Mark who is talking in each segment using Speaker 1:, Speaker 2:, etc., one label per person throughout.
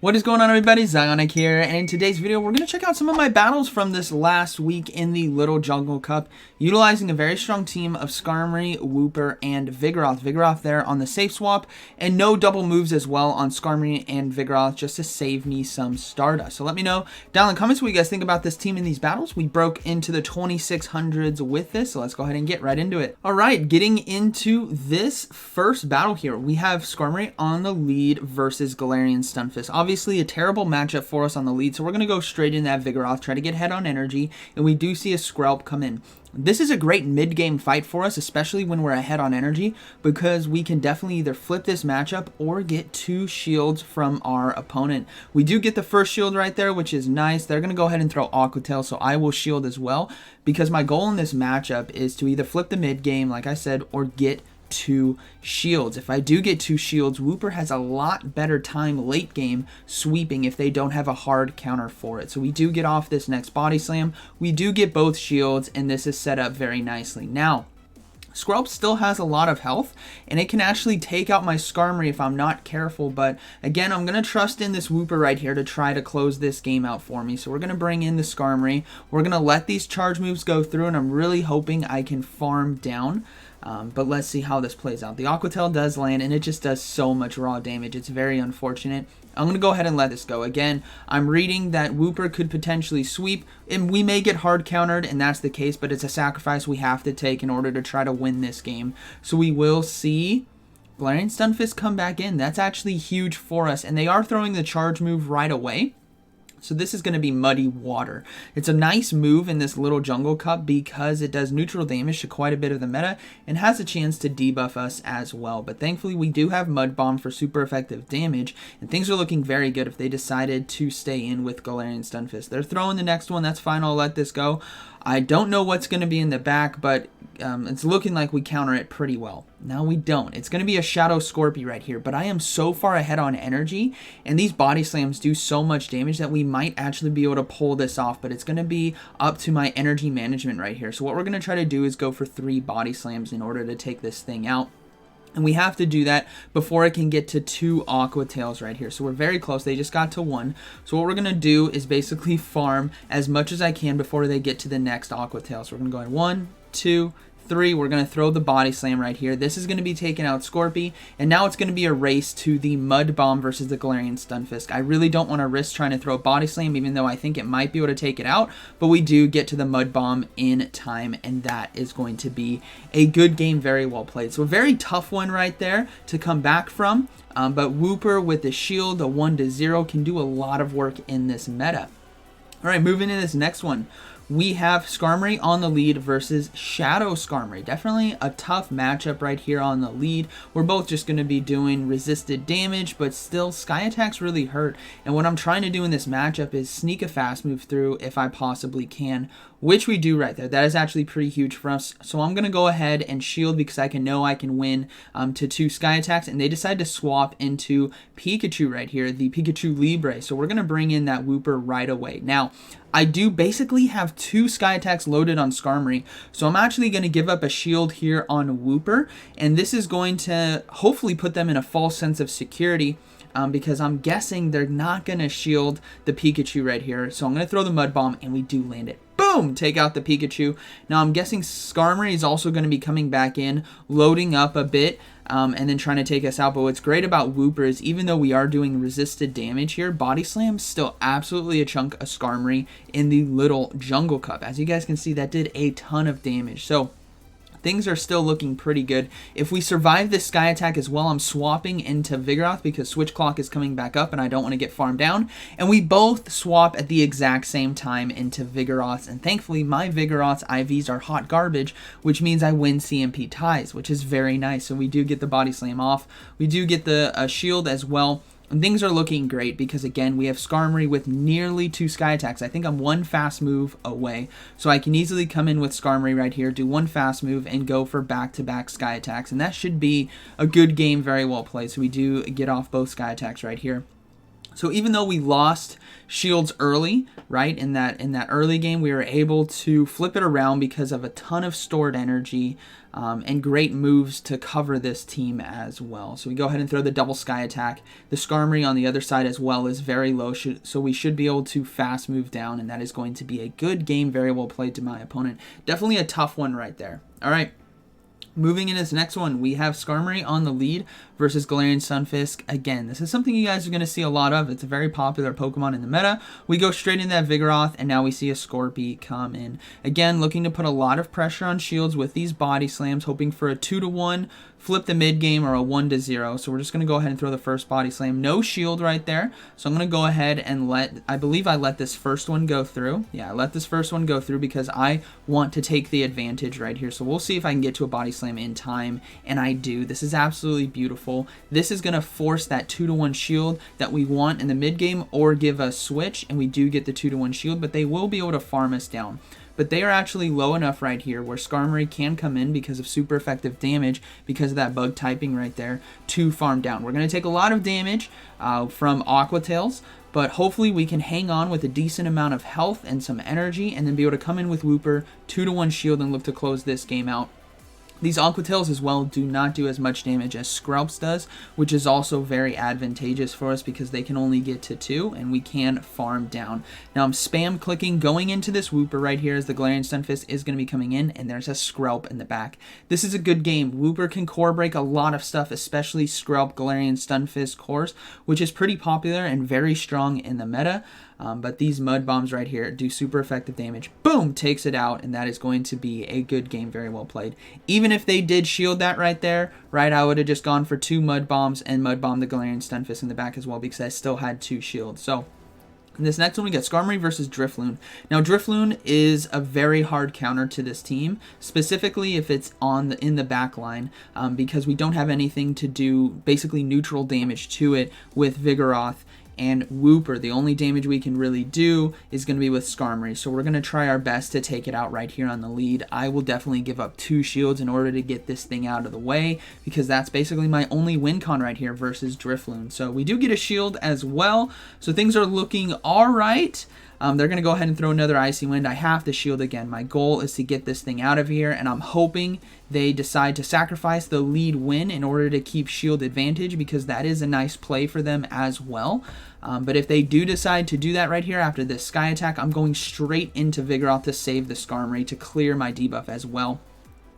Speaker 1: What is going on, everybody? ZyoniK here, and in today's video we're going to check out some of my battles from this last week in the Little Jungle Cup, utilizing a very strong team of Skarmory, Wooper, and Vigoroth. Vigoroth there on the safe swap, and no double moves as well on Skarmory and Vigoroth, just to save me some Stardust. So let me know down in the comments what you guys think about this team in these battles. We broke into the 2600s with this, so let's go ahead and get right into it. Alright, getting into this first battle here, we have Skarmory on the lead versus Galarian Stunfisk. Obviously a terrible matchup for us on the lead, so we're going to go straight in that Vigoroth, try to get head on energy, and we do see a Skrelp come in. This is a great mid-game fight for us, especially when we're ahead on energy, because we can definitely either flip this matchup or get 2 shields from our opponent. We do get the first shield right there, which is nice. They're going to go ahead and throw Aqua Tail, so I will shield as well, because my goal in this matchup is to either flip the mid-game, like I said, or get 2 shields. If I do get 2 shields, Wooper has a lot better time late game sweeping if they don't have a hard counter for it. So we do get off this next body slam. We do get both shields, and this is set up very nicely. Now, Skrelp still has a lot of health, and it can actually take out my Skarmory if I'm not careful, but again, I'm going to trust in this Wooper right here to try to close this game out for me. So we're going to bring in the Skarmory. We're going to let these charge moves go through, and I'm really hoping I can farm down. But let's see how this plays out. The Aqua Tail does land, and it just does so much raw damage. It's very unfortunate. I'm going to go ahead and let this go. Again, I'm reading that Wooper could potentially sweep, and we may get hard countered, and that's the case, but it's a sacrifice we have to take in order to try to win this game. So we will see Galarian Stunfisk come back in. That's actually huge for us, and they are throwing the charge move right away. So this is going to be Muddy Water. It's a nice move in this Little Jungle Cup because it does neutral damage to quite a bit of the meta and has a chance to debuff us as well. But thankfully we do have Mud Bomb for super effective damage, and things are looking very good if they decided to stay in with Galarian Stunfisk. They're throwing the next one. That's fine. I'll let this go. I don't know what's going to be in the back, but it's looking like we counter it pretty well. Now we don't. It's going to be a Shadow Scorpy right here, but I am so far ahead on energy, and these body slams do so much damage that we might actually be able to pull this off, but it's going to be up to my energy management right here. So what we're going to try to do is go for 3 body slams in order to take this thing out. And we have to do that before it can get to 2 Aqua Tails right here. So we're very close. They just got to 1. So what we're going to do is basically farm as much as I can before they get to the next Aqua Tail. So we're going to go in 1, 2, 3. We're going to throw the body slam right here. This is going to be taking out Scorpy, and now it's going to be a race to the Mud Bomb versus the Galarian Stunfisk. I really don't want to risk trying to throw body slam, even though I think it might be able to take it out, but we do get to the Mud Bomb in time, and that is going to be a good game, very well played. So a very tough one right there to come back from, but Wooper with the shield, a 1-0, can do a lot of work in this meta. Alright, moving into this next one. We have Skarmory on the lead versus Shadow Skarmory. Definitely a tough matchup right here on the lead. We're both just going to be doing resisted damage, but still Sky Attacks really hurt. And what I'm trying to do in this matchup is sneak a fast move through if I possibly can, which we do right there. That is actually pretty huge for us. So I'm going to go ahead and shield because I know I can win to 2 Sky Attacks. And they decide to swap into Pikachu right here, the Pikachu Libre. So we're going to bring in that Wooper right away. Now, I do basically have 2 Sky Attacks loaded on Skarmory, so I'm actually going to give up a shield here on Wooper, and this is going to hopefully put them in a false sense of security, because I'm guessing they're not going to shield the Pikachu right here. So I'm going to throw the Mud Bomb, and we do land it. Boom! Take out the Pikachu. Now I'm guessing Skarmory is also going to be coming back in, loading up a bit, and then trying to take us out. But what's great about Wooper is even though we are doing resisted damage here, Body Slam still absolutely a chunk of Skarmory in the Little Jungle Cup. As you guys can see, that did a ton of damage. So things are still looking pretty good. If we survive this Sky Attack as well, I'm swapping into Vigoroth because Switch Clock is coming back up and I don't want to get farmed down. And we both swap at the exact same time into Vigoroths. And thankfully, my Vigoroth's IVs are hot garbage, which means I win CMP ties, which is very nice. So we do get the Body Slam off. We do get the shield as well. And things are looking great because, again, we have Skarmory with nearly 2 Sky Attacks. I think I'm 1 fast move away. So I can easily come in with Skarmory right here, do 1 fast move, and go for back-to-back Sky Attacks. And that should be a good game, very well played. So we do get off both Sky Attacks right here. So even though we lost shields early, right, in that early game, we were able to flip it around because of a ton of stored energy and great moves to cover this team as well. So we go ahead and throw the double sky attack. The Skarmory on the other side as well is very low, so we should be able to fast move down, and that is going to be a good game, very well played to my opponent. Definitely a tough one right there. All right. Moving into this next one, we have Skarmory on the lead versus Galarian Stunfisk. Again, this is something you guys are going to see a lot of. It's a very popular Pokemon in the meta. We go straight into that Vigoroth, and now we see a Scorpy come in. Again, looking to put a lot of pressure on shields with these body slams, hoping for a 2-to-1, flip the mid game, or a 1-to-0. So we're just going to go ahead and throw the first body slam. No shield right there. So I'm going to go ahead and I believe I let this first one go through. Yeah, I let this first one go through because I want to take the advantage right here. So we'll see if I can get to a body slam in time, and I do. This is absolutely beautiful. This is going to force that 2-to-1 shield that we want in the mid game, or give us switch, and we do get the 2-to-1 shield, but they will be able to farm us down. But they are actually low enough right here where Skarmory can come in because of super effective damage, because of that bug typing right there, to farm down. We're going to take a lot of damage from Aqua Tails, but hopefully we can hang on with a decent amount of health and some energy, and then be able to come in with Wooper, 2-to-1 shield, and look to close this game out. These Aqua Tails as well do not do as much damage as Skrelps does, which is also very advantageous for us because they can only get to 2, and we can farm down. Now I'm spam clicking going into this Wooper right here as the Galarian Stunfisk is going to be coming in, and there's a Skrelp in the back. This is a good game. Wooper can core break a lot of stuff, especially Skrelp, Galarian Stunfisk cores, which is pretty popular and very strong in the meta. But these mud bombs right here do super effective damage. Boom! Takes it out, and that is going to be a good game, very well played. Even if they did shield that right there, right, I would have just gone for 2 mud bombs and mud bomb the Galarian Stunfisk in the back as well, because I still had 2 shields. So in this next one, we got Skarmory versus Drifloon. Now, Drifloon is a very hard counter to this team, specifically if it's in the back line, because we don't have anything to do basically neutral damage to it with Vigoroth and Wooper. The only damage we can really do is going to be with Skarmory, so we're going to try our best to take it out right here on the lead. I will definitely give up 2 shields in order to get this thing out of the way, because that's basically my only win con right here versus Drifloon. So we do get a shield as well, so things are looking alright. They're going to go ahead and throw another Icy Wind. I have to shield again. My goal is to get this thing out of here, and I'm hoping they decide to sacrifice the lead win in order to keep shield advantage, because that is a nice play for them as well. But if they do decide to do that right here after this Sky Attack, I'm going straight into Vigoroth to save the Skarmory to clear my debuff as well.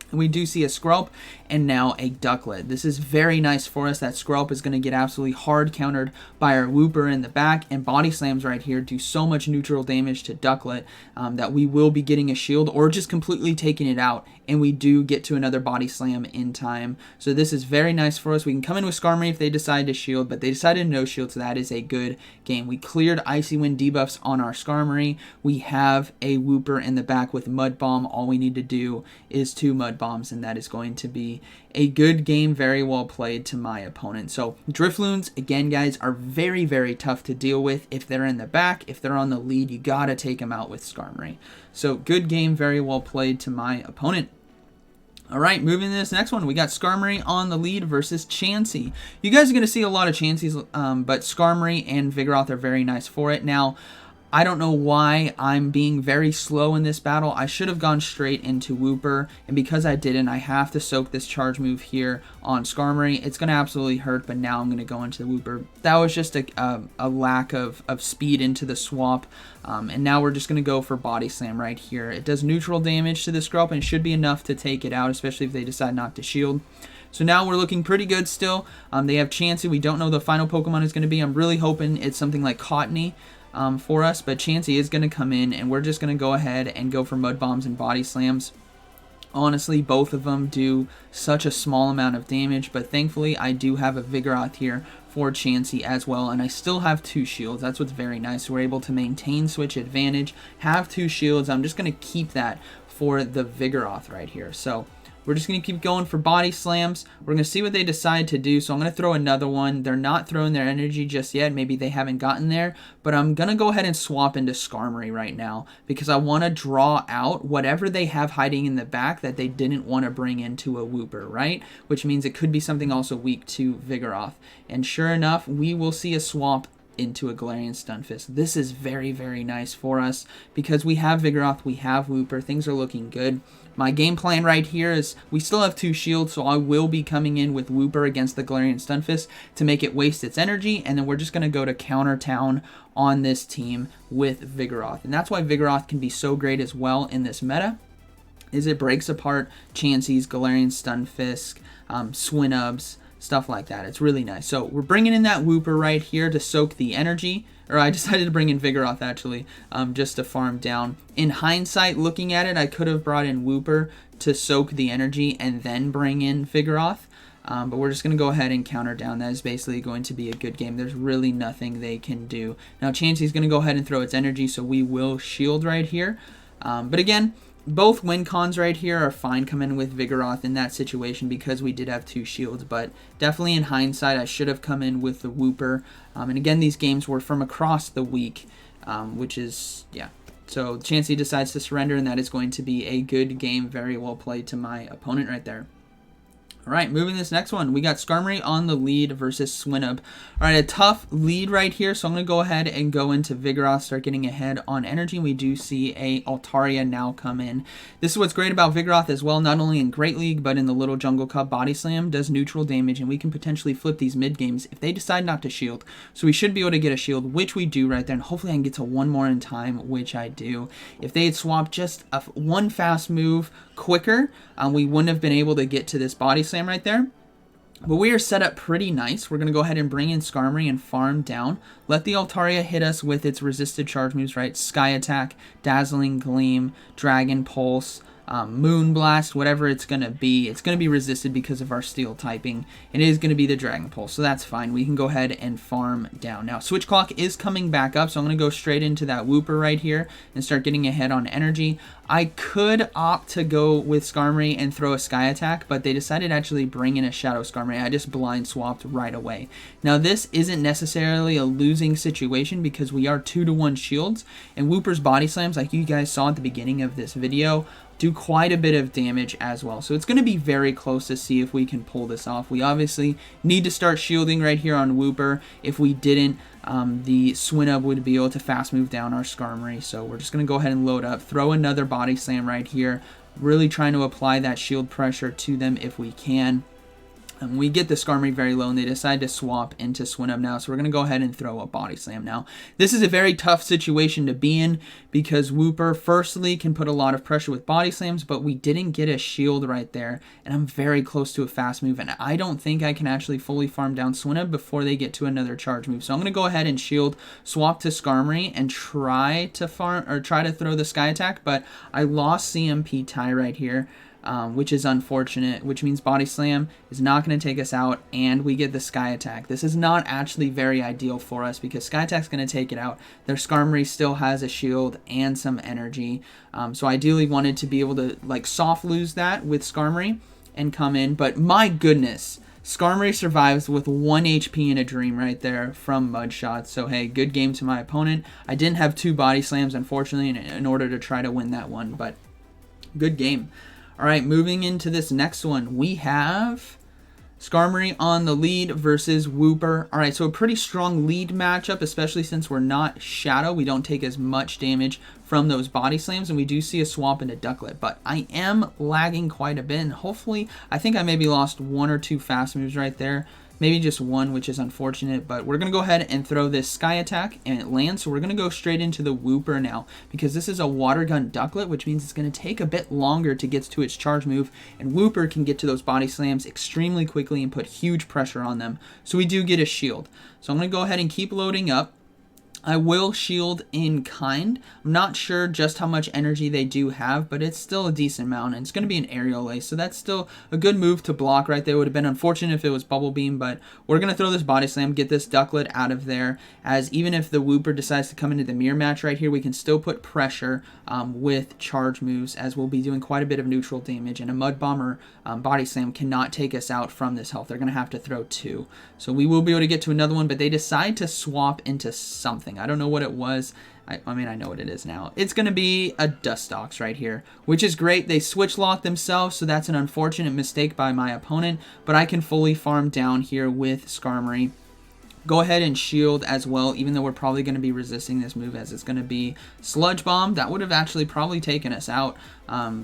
Speaker 1: And we do see a Skrelp and now a Ducklett. This is very nice for us. That Skrelp is going to get absolutely hard countered by our Wooper in the back, and body slams right here do so much neutral damage to Ducklett that we will be getting a shield or just completely taking it out, and we do get to another body slam in time. So this is very nice for us. We can come in with Skarmory if they decide to shield, but they decided no shield, so that is a good game. We cleared Icy Wind debuffs on our Skarmory. We have a Wooper in the back with Mud Bomb. All we need to do is 2 Mud Bombs, and that is going to be a good game, very well played to my opponent. So Drifloons, again, guys, are very, very tough to deal with. If they're in the back, if they're on the lead, you gotta take them out with Skarmory. So good game, very well played to my opponent. All right, moving to this next one, we got Skarmory on the lead versus Chansey. You guys are going to see a lot of Chanseys, but Skarmory and Vigoroth are very nice for it. Now, I don't know why I'm being very slow in this battle. I should have gone straight into Wooper, and because I didn't, I have to soak this charge move here on Skarmory. It's going to absolutely hurt, but now I'm going to go into the Wooper. That was just a lack of speed into the swap, and now we're just going to go for Body Slam right here. It does neutral damage to the Skrelp and should be enough to take it out, especially if they decide not to shield. So now we're looking pretty good still. They have Chansey. We don't know the final Pokemon is going to be. I'm really hoping it's something like Cottony for us, but Chansey is going to come in, and we're just going to go ahead and go for Mud Bombs and Body Slams. Honestly, both of them do such a small amount of damage, but thankfully I do have a Vigoroth here for Chansey as well, and I still have 2 shields. That's what's very nice. We're able to maintain switch advantage, have 2 shields. I'm just going to keep that for the Vigoroth right here. So we're just going to keep going for body slams. We're going to see what they decide to do. So I'm going to throw another one. They're not throwing their energy just yet. Maybe they haven't gotten there. But I'm going to go ahead and swap into Skarmory right now, because I want to draw out whatever they have hiding in the back that they didn't want to bring into a Wooper, right? Which means it could be something also weak to Vigoroth. And sure enough, we will see a swap into a Galarian Stunfisk. This is very, very nice for us because we have Vigoroth, we have Wooper, things are looking good. My game plan right here is we still have 2 shields, so I will be coming in with Wooper against the Galarian Stunfisk to make it waste its energy, and then we're just going to go to counter town on this team with Vigoroth. And that's why Vigoroth can be so great as well in this meta, is it breaks apart Chanseys, Galarian Stunfisk, Swinubs, stuff like that. It's really nice. So we're bringing in that Wooper right here to soak the energy. Or I decided to bring in Vigoroth, actually, just to farm down. In hindsight, looking at it, I could have brought in Wooper to soak the energy and then bring in Vigoroth. But we're just going to go ahead and counter down. That is basically going to be a good game. There's really nothing they can do. Now, Chansey's going to go ahead and throw its energy, so we will shield right here. But again, both win cons right here are fine coming with Vigoroth in that situation because we did have 2 shields, but definitely in hindsight I should have come in with the Wooper. And again, these games were from across the week, which is, yeah. So Chansey decides to surrender, and that is going to be a good game, very well played to my opponent right there. All right, moving this next one. We got Skarmory on the lead versus Swinub. All right, a tough lead right here, so I'm going to go ahead and go into Vigoroth, start getting ahead on energy. We do see a Altaria now come in. This is what's great about Vigoroth as well, not only in Great League, but in the Little Jungle Cup. Body Slam does neutral damage, and we can potentially flip these mid-games if they decide not to shield. So we should be able to get a shield, which we do right there, and hopefully I can get to 1 more in time, which I do. If they had swapped just one fast move quicker, we wouldn't have been able to get to this Body Slam right there. But we are set up pretty nice. We're going to go ahead and bring in Skarmory and farm down. Let the Altaria hit us with its resisted charge moves, right? Sky Attack, Dazzling Gleam, Dragon Pulse, Moonblast, whatever it's going to be. It's going to be resisted because of our steel typing. It is going to be the Dragon Pulse, so that's fine. We can go ahead and farm down. Now, Switch Clock is coming back up, so I'm going to go straight into that Wooper right here and start getting ahead on energy. I could opt to go with Skarmory and throw a Sky Attack, but they decided to actually bring in a Shadow Skarmory. I just blind swapped right away. Now, this isn't necessarily a losing situation because we are 2-to-1 shields, and Wooper's Body Slams, like you guys saw at the beginning of this video, do quite a bit of damage as well. So it's going to be very close to see if we can pull this off. We obviously need to start shielding right here on Wooper. If we didn't, the Swinub would be able to fast move down our Skarmory. So we're just going to go ahead and load up, throw another Body Slam right here, really trying to apply that shield pressure to them if we can. And we get the Skarmory very low, and they decide to swap into Swinub now. So we're going to go ahead and throw a Body Slam now. This is a very tough situation to be in because Wooper, firstly, can put a lot of pressure with Body Slams, but we didn't get a shield right there. And I'm very close to a fast move, and I don't think I can actually fully farm down Swinub before they get to another charge move. So I'm going to go ahead and shield, swap to Skarmory, and try to throw the Sky Attack, but I lost CMP tie right here. Which is unfortunate, which means Body Slam is not going to take us out, and we get the Sky Attack. This is not actually very ideal for us because Sky Attack's going to take it out. Their Skarmory still has a shield and some energy, so ideally wanted to be able to like soft lose that with Skarmory and come in, but my goodness, Skarmory survives with 1 HP in a dream right there from Mudshot. So hey, good game to my opponent. I didn't have 2 Body Slams, unfortunately, in order to try to win that one, but good game. All right, moving into this next one, we have Skarmory on the lead versus Wooper. All right, so a pretty strong lead matchup, especially since we're not Shadow. We don't take as much damage from those Body Slams, and we do see a swap into Ducklett. But I am lagging quite a bit, and hopefully, I think I maybe lost 1 or 2 fast moves right there. Maybe just 1, which is unfortunate, but we're going to go ahead and throw this Sky Attack, and it lands, so we're going to go straight into the Wooper now, because this is a Water Gun Ducklett, which means it's going to take a bit longer to get to its charge move, and Wooper can get to those Body Slams extremely quickly and put huge pressure on them, so we do get a shield. So I'm going to go ahead and keep loading up. I will shield in kind. I'm not sure just how much energy they do have, but it's still a decent amount, and it's going to be an aerial ace, so that's still a good move to block right there. It would have been unfortunate if it was Bubble Beam, but we're going to throw this Body Slam, get this Ducklett out of there, as even if the Wooper decides to come into the mirror match right here, we can still put pressure with charge moves, as we'll be doing quite a bit of neutral damage, and a Mud Bomb or Body Slam cannot take us out from this health. They're going to have to throw 2. So we will be able to get to another one, but they decide to swap into something. I don't know what it was. I mean, I know what it is now. It's going to be a Dustox right here, which is great. They switch lock themselves, so that's an unfortunate mistake by my opponent, but I can fully farm down here with Skarmory. go ahead and shield as well, even though we're probably going to be resisting this move as it's going to be Sludge Bomb. That would have actually probably taken us out,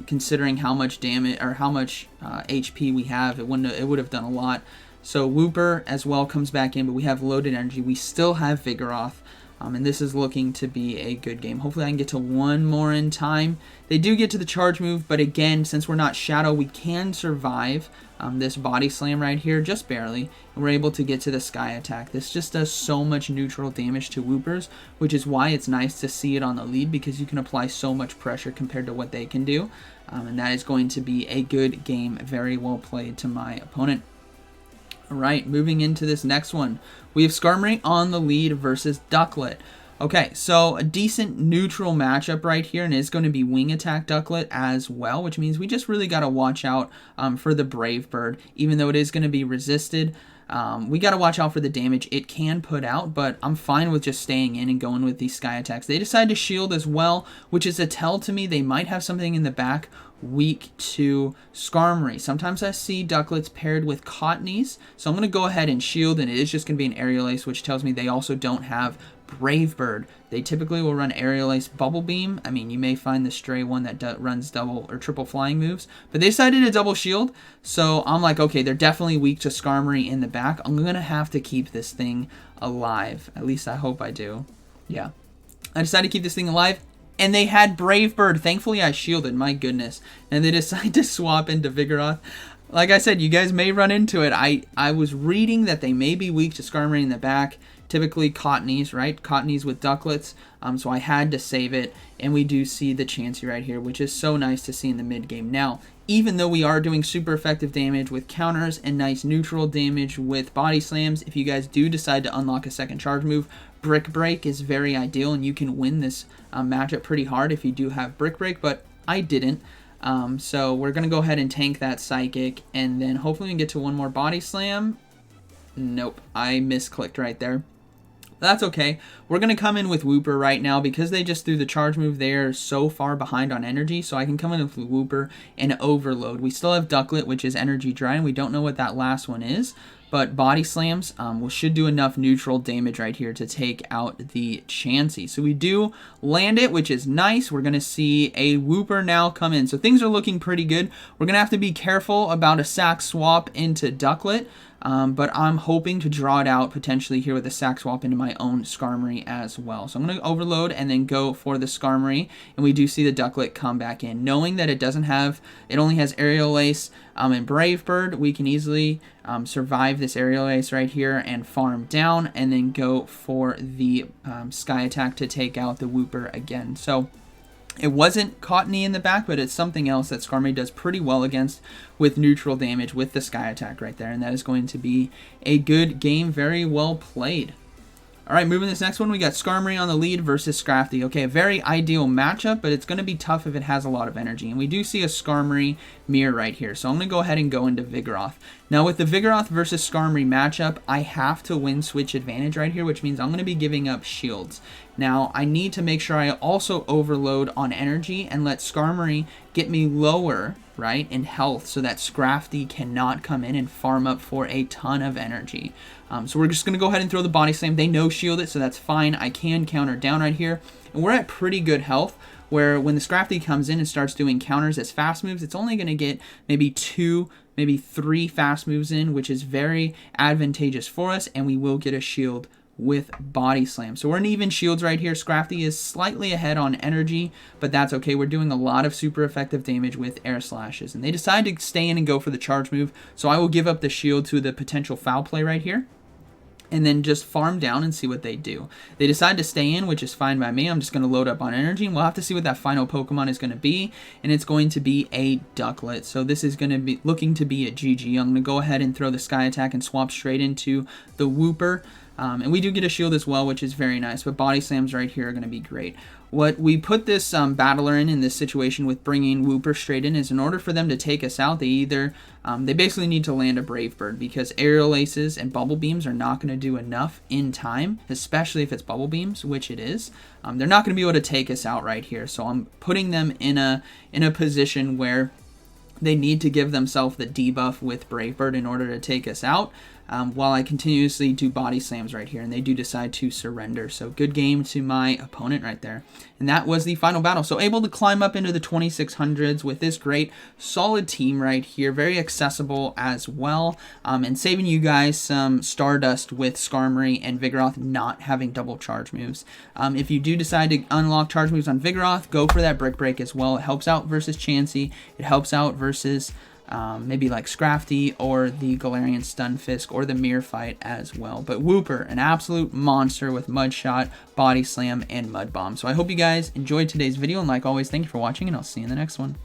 Speaker 1: considering how much damage or how much HP we have. It would have done a lot. So Wooper as well comes back in, but we have loaded energy. We still have Vigoroth. And this is looking to be a good game. Hopefully I can get to one more in time. They do get to the charge move, but again, since we're not Shadow, we can survive this body slam right here, just barely. And we're able to get to the Sky Attack. This just does so much neutral damage to Woopers, which is why it's nice to see it on the lead, because you can apply so much pressure compared to what they can do. And that is going to be a good game. Very well played to my opponent. Alright, moving into this next one. We have Skarmory on the lead versus Ducklett. Okay, so a decent neutral matchup right here, and it's going to be Wing Attack Ducklett as well, which means we just really got to watch out for the Brave Bird, even though it is going to be resisted. We got to watch out for the damage it can put out, but I'm fine with just staying in and going with these Sky Attacks. They decide to shield as well, which is a tell to me they might have something in the back weak to Skarmory. Sometimes I see Duckletts paired with Cottonese, so I'm going to go ahead and shield, and it is just going to be an Aerial Ace, which tells me they also don't have Brave Bird. They typically will run Aerial Ace, Bubble Beam. I mean, you may find the stray one that runs double or triple flying moves, but they decided to double shield, so I'm like, okay, they're definitely weak to Skarmory in the back. I'm going to have to keep this thing alive. At least I hope I do. Yeah. I decided to keep this thing alive. And they had Brave Bird. Thankfully, I shielded. My goodness. And they decide to swap into Vigoroth. Like I said, you guys may run into it. I was reading that they may be weak to Skarmory in the back. Typically Cottonese, right? Cottonese with Duckletts. So I had to save it. And we do see the chansey right here, which is so nice to see in the mid game. Now, even though we are doing super effective damage with counters and nice neutral damage with body slams, if you guys do decide to unlock a second charge move, Brick Break is very ideal, and you can win this matchup pretty hard if you do have Brick Break, but I didn't. So we're going to go ahead and tank that Psychic, and then hopefully we can get to one more Body Slam. Nope, I misclicked right there. That's okay. We're going to come in with Wooper right now because they just threw the charge move. They're so far behind on energy, so I can come in with Wooper and overload. We still have Ducklett, which is energy dry, and we don't know what that last one is. But body slams should do enough neutral damage right here to take out the chansey. So we do land it, which is nice. We're going to see a Wooper now come in. So things are looking pretty good. We're going to have to be careful about a sack swap into Ducklett. But I'm hoping to draw it out potentially here with a sack swap into my own Skarmory as well. So I'm going to overload and then go for the Skarmory. And we do see the Ducklett come back in. Knowing that it only has Aerial Ace and Brave Bird, we can easily survive this Aerial Ace right here and farm down and then go for the Sky Attack to take out the Wooper again. So it wasn't Cottony in the back, but it's something else that Skarmory does pretty well against with neutral damage with the Sky Attack right there. And that is going to be a good game. Very well played. All right, moving this next one, we got Skarmory on the lead versus Scrafty. Okay, a very ideal matchup, but it's going to be tough if it has a lot of energy. And we do see a Skarmory mirror right here. So I'm going to go ahead and go into Vigoroth. Now, with the Vigoroth versus Skarmory matchup, I have to win switch advantage right here, which means I'm going to be giving up shields. Now, I need to make sure I also overload on energy and let Skarmory get me lower, right, in health so that Scrafty cannot come in and farm up for a ton of energy. So we're just going to go ahead and throw the Body Slam. They no shield it, so that's fine. I can counter down right here. And we're at pretty good health, where when the Scrafty comes in and starts doing counters as fast moves, it's only going to get maybe 2, maybe 3 fast moves in, which is very advantageous for us, and we will get a shield with Body Slam. So we're in even shields right here. Scrafty is slightly ahead on energy, but that's okay. We're doing a lot of super effective damage with Air Slashes. And they decide to stay in and go for the charge move, so I will give up the shield to the potential foul play right here, and then just farm down and see what they do. They decide to stay in, which is fine by me. I'm just going to load up on energy, and we'll have to see what that final Pokemon is going to be, and it's going to be a Ducklett. So this is going to be looking to be a GG. I'm going to go ahead and throw the Sky Attack and swap straight into the Wooper. And we do get a shield as well, which is very nice, but Body Slams right here are going to be great. What we put this battler in this situation with bringing Wooper straight in is in order for them to take us out, they basically need to land a Brave Bird, because Aerial Aces and Bubble Beams are not going to do enough in time, especially if it's Bubble Beams, which it is. They're not going to be able to take us out right here, so I'm putting them in a position where they need to give themselves the debuff with Brave Bird in order to take us out. while I continuously do body slams right here, and they do decide to surrender. So good game to my opponent right there. And that was the final battle. So able to climb up into the 2600s with this great solid team right here. Very accessible as well. And saving you guys some Stardust with Skarmory and Vigoroth not having double charge moves. If you do decide to unlock charge moves on Vigoroth, go for that Brick Break as well. It helps out versus Chansey. It helps out versus maybe like Scrafty or the Galarian Stunfisk or the Mirror Fight as well. But Wooper, an absolute monster with Mud Shot, Body Slam, and Mud Bomb. So I hope you guys enjoyed today's video, and like always, thank you for watching, and I'll see you in the next one.